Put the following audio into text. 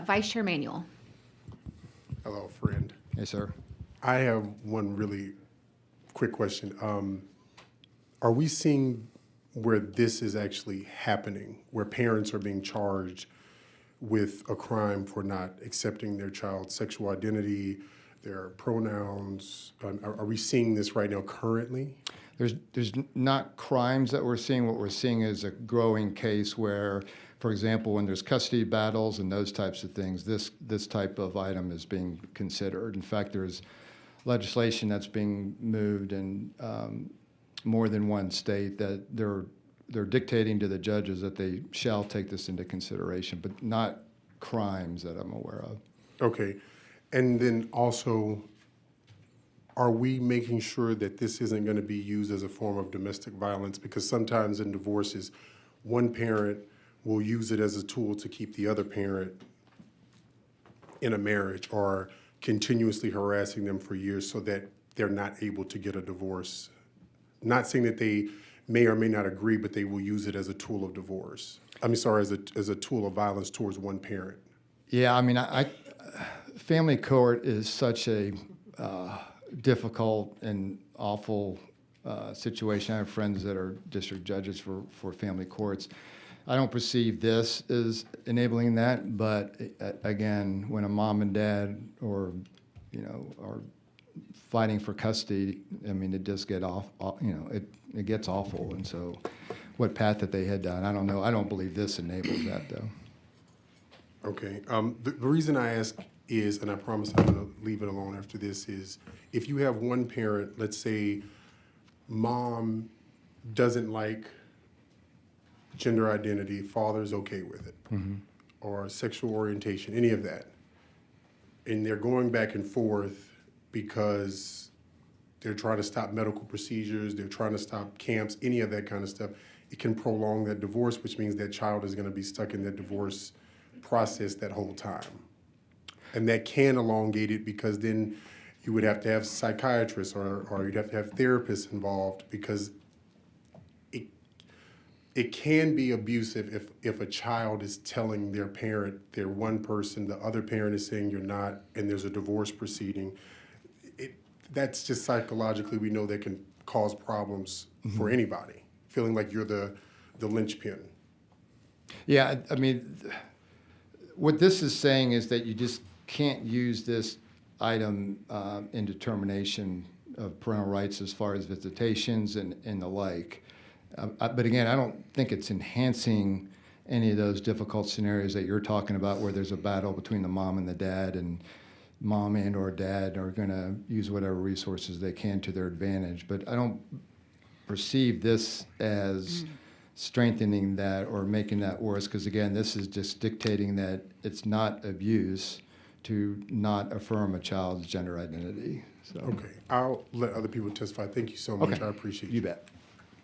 Vice Chair Manuel. Hello, friend. Yes, sir. I have one really quick question. Are we seeing where this is actually happening, where parents are being charged with a crime for not accepting their child's sexual identity, their pronouns? Are we seeing this right now currently? There's not crimes that we're seeing. What we're seeing is a growing case where, for example, when there's custody battles and those types of things, this type of item is being considered. In fact, there's legislation that's being moved in more than one state that they're dictating to the judges that they shall take this into consideration, but not crimes that I'm aware of. Okay. And then also, are we making sure that this isn't going to be used as a form of domestic violence? Because sometimes in divorces, one parent will use it as a tool to keep the other parent in a marriage or continuously harassing them for years so that they're not able to get a divorce. Not saying that they may or may not agree, but they will use it as a tool of divorce. As a tool of violence towards one parent. Yeah, I mean, family court is such a difficult and awful situation. I have friends that are district judges for family courts. I don't perceive this as enabling that, but again, when a mom and dad are fighting for custody, I mean, it does get it gets awful. And so what path that they head down, I don't know. I don't believe this enables that, though. Okay. The reason I ask is, and I promise I'm going to leave it alone after this, is if you have one parent, let's say mom doesn't like gender identity, father's okay with it, or sexual orientation, any of that, and they're going back and forth because they're trying to stop medical procedures, they're trying to stop camps, any of that kind of stuff, it can prolong that divorce, which means that child is going to be stuck in that divorce process that whole time. And that can elongate it because then you would have to have psychiatrists or you'd have to have therapists involved because it can be abusive if a child is telling their parent they're one person, the other parent is saying you're not, and there's a divorce proceeding. That's just psychologically, we know that can cause problems for anybody, feeling like you're the linchpin. Yeah, I mean, what this is saying is that you just can't use this item in determination of parental rights as far as visitations and the like. But again, I don't think it's enhancing any of those difficult scenarios that you're talking about where there's a battle between the mom and the dad, and mom and or dad are going to use whatever resources they can to their advantage. But I don't perceive this as strengthening that or making that worse, because again, this is just dictating that it's not abuse to not affirm a child's gender identity. So. Okay, I'll let other people testify. Thank you so much. Okay. I appreciate You bet.